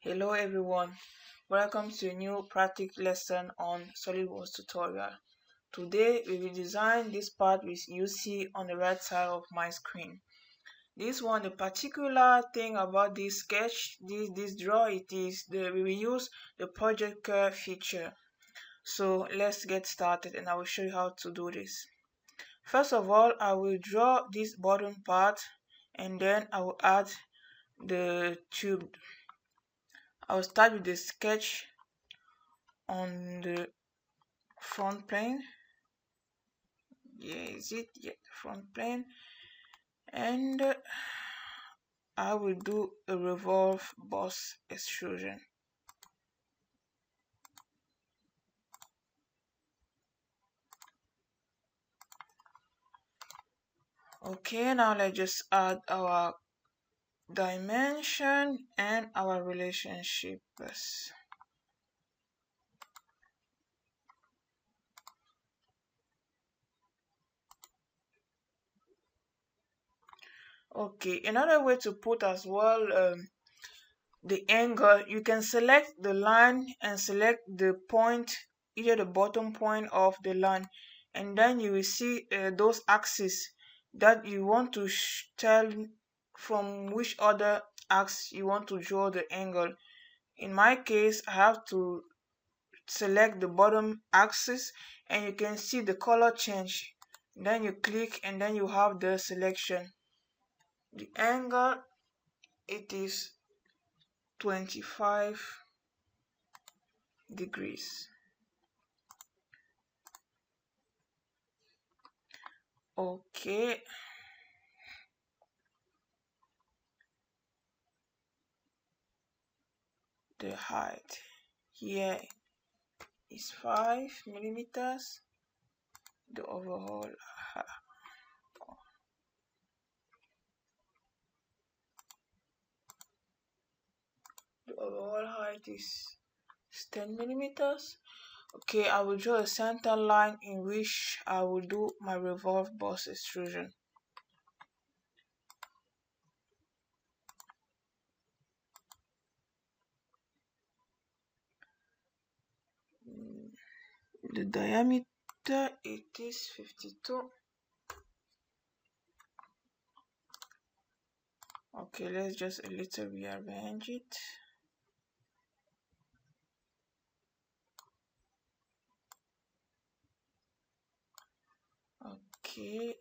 Hello everyone, welcome to a new practice lesson on SolidWorks tutorial. Today we will design this part which you see on the right side of my screen. This one, the particular thing about this sketch, this draw, we will use the project curve feature. So let's get started and I will show you how to do this. First of all, I will draw this bottom part and then I will add the tube. I will start with the sketch on the front plane. Front plane, and I will do a revolve boss extrusion. Okay, now let's just add our dimension and our relationships. Okay, another way to put as well the angle, you can select the line and select the point, either the bottom point of the line, and then you will see those axes that you want to tell from which other axis you want to draw the angle. In my case, I have to select the bottom axis and you can see the color change. Then you click and then you have the selection. The angle, it is 25 degrees. Okay, the height here is 5 millimeters. The overall height is 10 millimeters. Okay, I will draw a center line in which I will do my revolve boss extrusion. The diameter, it is 52. Okay, let's just a little rearrange it. Okay,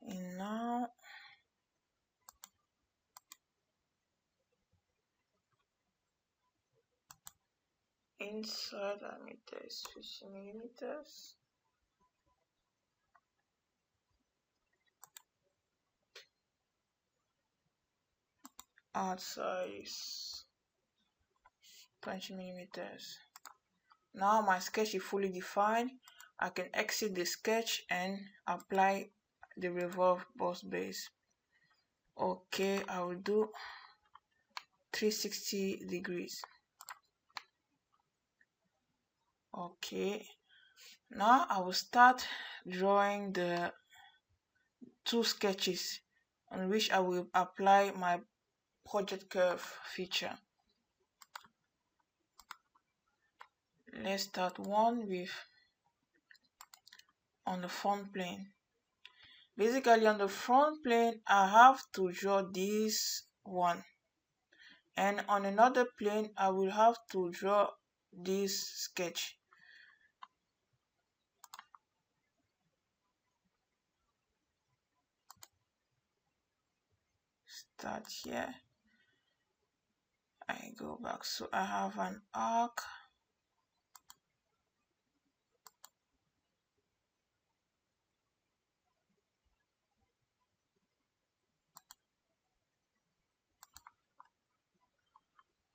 and now inside diameter is 50 millimeters. Outside is 20 millimeters. Now my sketch is fully defined. I can exit the sketch and apply the revolve boss base. Okay, I will do 360 degrees. Okay, now I will start drawing the two sketches on which I will apply my project curve feature. Let's start one with on the front plane. Basically on the front plane I have to draw this one, and on another plane I will have to draw this sketch. Start here, I go back, so I have an arc.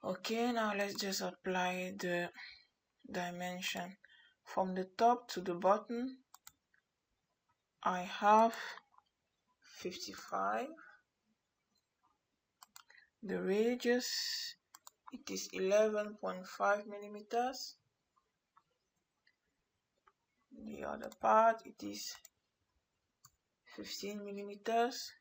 Okay, now let's just apply the dimension. From the top to the bottom I have 55. The radius, it is 11.5 millimeters. The other part, it is 15 millimeters.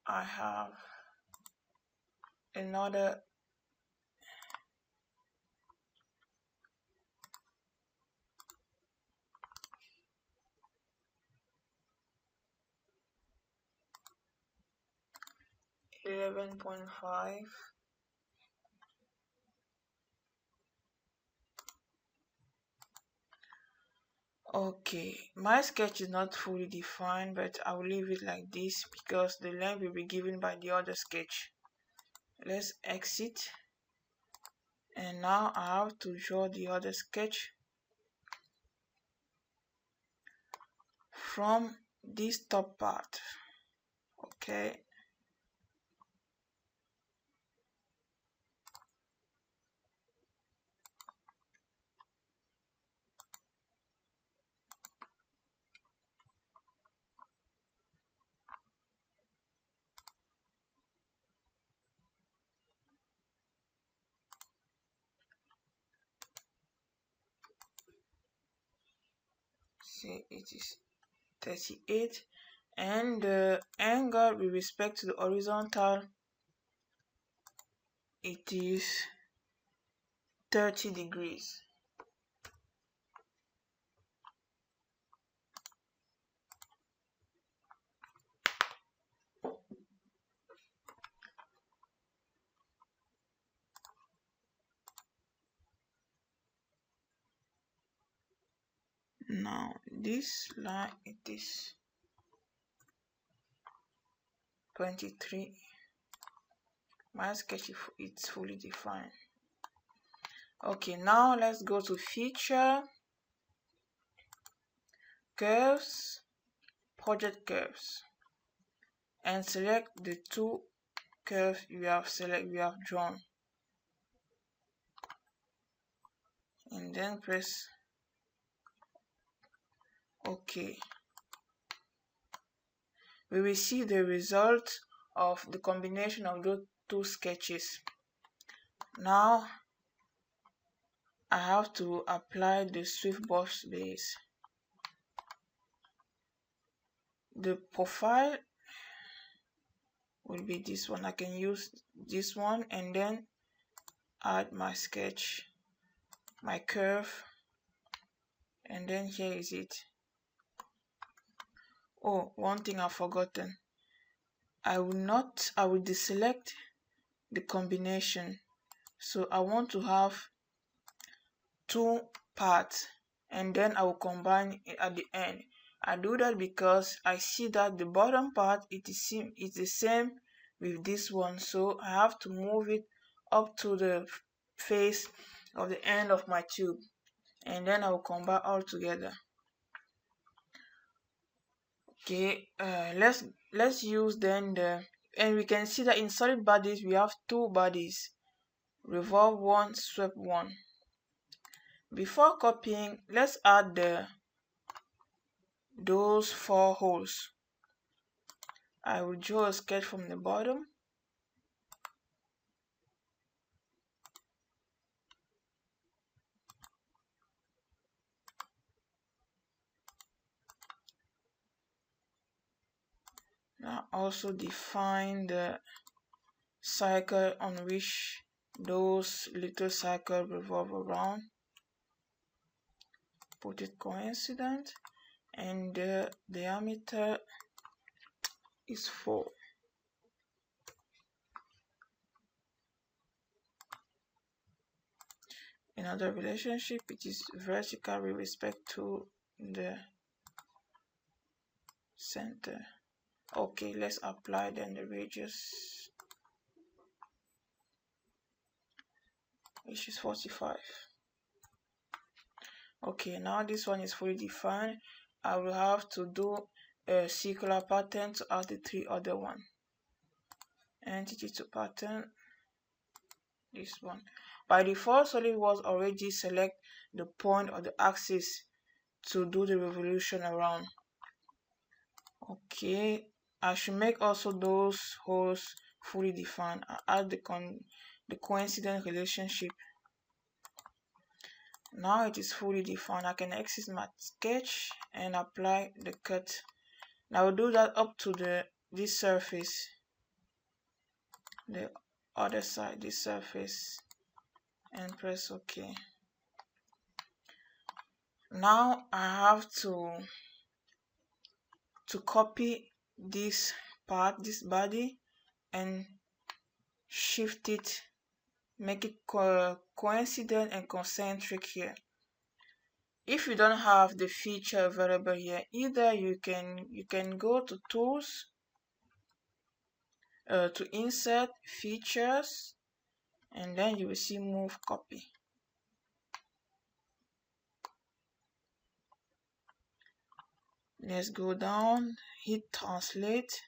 I have another .5. Okay, my sketch is not fully defined, but I will leave it like this because the length will be given by the other sketch. Let's exit, and now I have to draw the other sketch from this top part. Okay, say it is 38, and the angle with respect to the horizontal, it is 30 degrees. Now this line, it is 23. My sketch is fully defined. Okay, now let's go to feature, curves, project curves, and select the two curves we have drawn, and then press OK. We will see the result of the combination of those two sketches. Now I have to apply the Swift Brush base. The profile will be this one. I can use this one and then add my sketch, my curve, and then here is it. Oh, one thing I've forgotten. I will deselect the combination. So I want to have two parts, and then I will combine it at the end. I do that because I see that the bottom part is the same with this one, so I have to move it up to the face of the end of my tube, and then I will combine all together. Okay, let's use then and we can see that in solid bodies we have two bodies, revolve one, swept one. Before copying, let's add those 4 holes. I will draw a sketch from the bottom. Now also define the cycle on which those little circles revolve around. Put it coincident, and the diameter is 4. Another relationship, it is vertical with respect to the center. Okay, let's apply then the radius, which is 45. Okay, now this one is fully defined. I will have to do a circular pattern to add the 3 other one. Entity to pattern, this one. By default, SolidWorks already select the point of the axis to do the revolution around. Okay, I should make also those holes fully defined. I add the coincident relationship. Now it is fully defined. I can exit my sketch and apply the cut. Now I will do that up to this surface. the other side, the surface, and press OK. Now I have to copy this part, this body, and shift it, make it coincident and concentric here. If you don't have the feature available here, either you can go to tools, to insert features, and then you will see move copy. Let's go down, hit translate.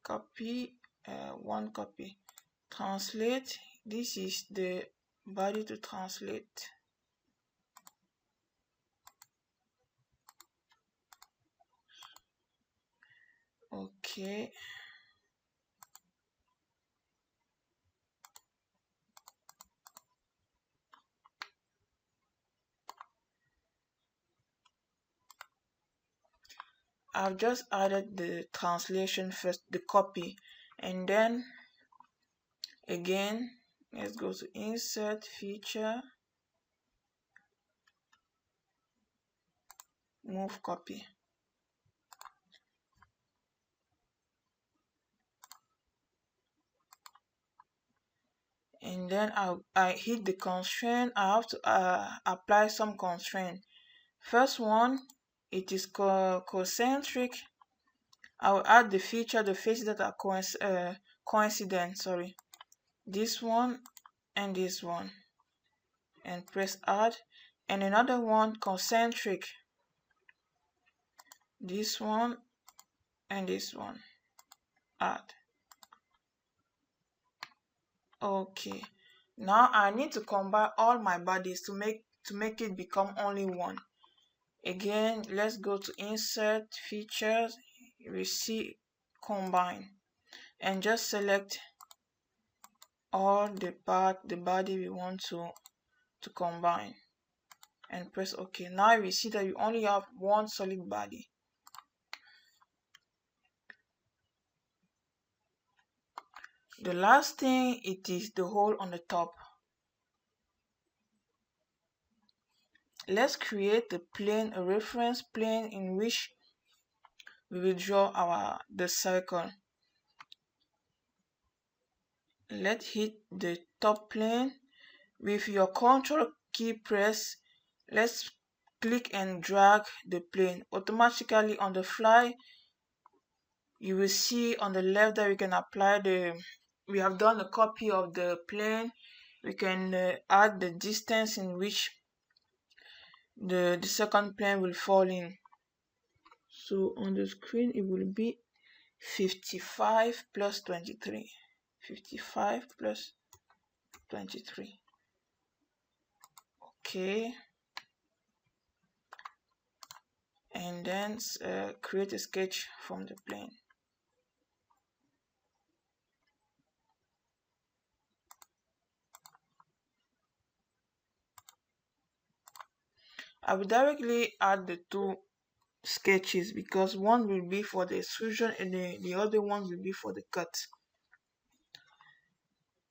Copy, one copy. Translate, this is the body to translate. Okay. I've just added the translation first, the copy, and then again, let's go to insert feature, move copy. And then I hit the constraint. I have to apply some constraint. First one, it is concentric. I will add the feature, the faces that are coincident, sorry. This one and this one. And press add. And another one, concentric. This one and this one. Add. Okay. Now I need to combine all my bodies to make it become only one. Again, let's go to insert features. We see combine, and just select all the body we want to combine, and press OK. Now we see that you only have one solid body. The last thing, it is the hole on the top. Let's create a plane, a reference plane in which we will draw the circle. Let's hit the top plane. With your Ctrl key press, let's click and drag the plane. Automatically on the fly, you will see on the left that we can apply we have done a copy of the plane. We can add the distance in which the second plane will fall in. So on the screen it will be 55 plus 23. 55 plus 23. Okay. And then create a sketch from the plane. I will directly add the two sketches because one will be for the extrusion and the other one will be for the cut.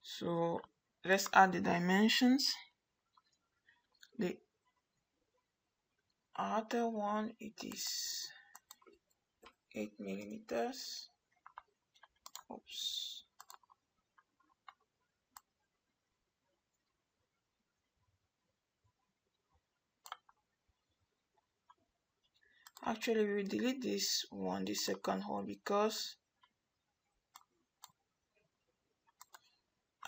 So let's add the dimensions. The other one, it is 8 millimeters. Oops. Actually, we will delete this one, the second hole, because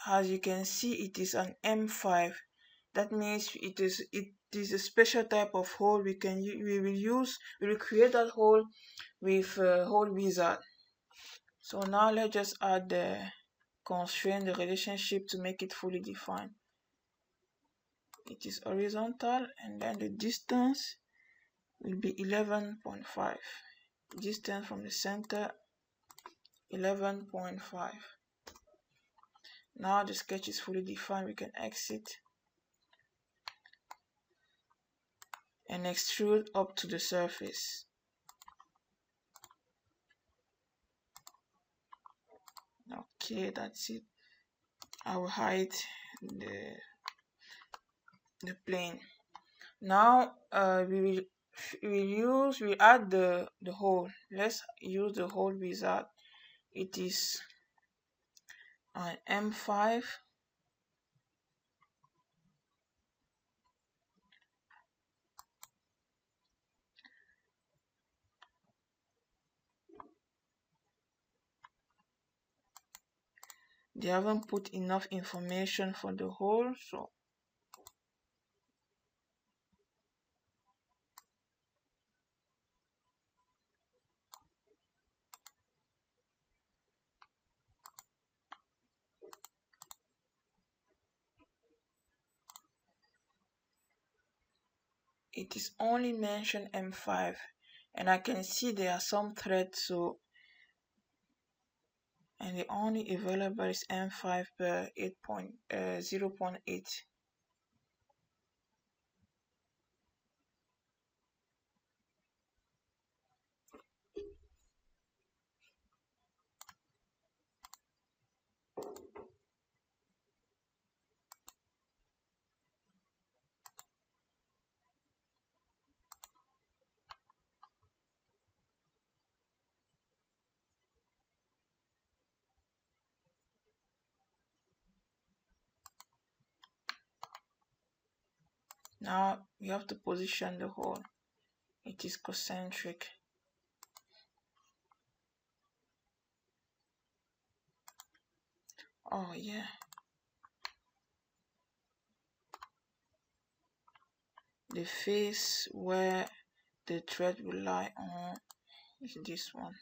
as you can see, it is an M5. That means it is a special type of hole we will create that hole with hole wizard. So now let's just add the constraint, the relationship, to make it fully defined. It is horizontal, and then the distance will be 11.5. Distance from the center, 11.5. Now the sketch is fully defined. We can exit and extrude up to the surface. Okay, that's it. I will hide the plane. Now we add the hole. Let's use the hole wizard. It is an M5. They haven't put enough information for the hole, so it is only mentioned M5, and I can see there are some threads, so and the only available is M5 per 0.8. Now you have to position the hole. It is concentric. Oh yeah. The face where the thread will lie on is this one.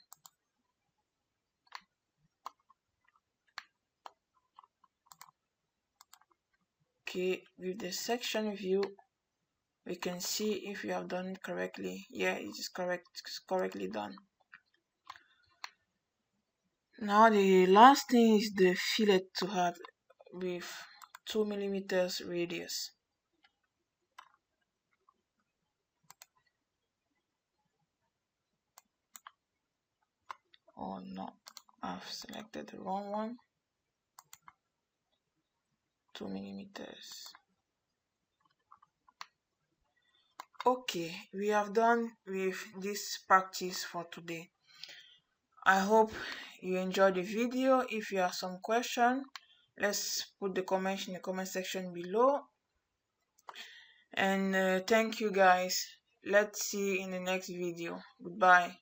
Okay, with the section view, we can see if you have done it correctly. Yeah, it is correct. It's correctly done. Now the last thing is the fillet to have with 2 millimeters radius. Oh no, I've selected the wrong one. 2 millimeters. Okay, we have done with this practice for today. I hope you enjoyed the video. If you have some question, let's put the comments in the comment section below. And thank you guys. Let's see you in the next video. Goodbye.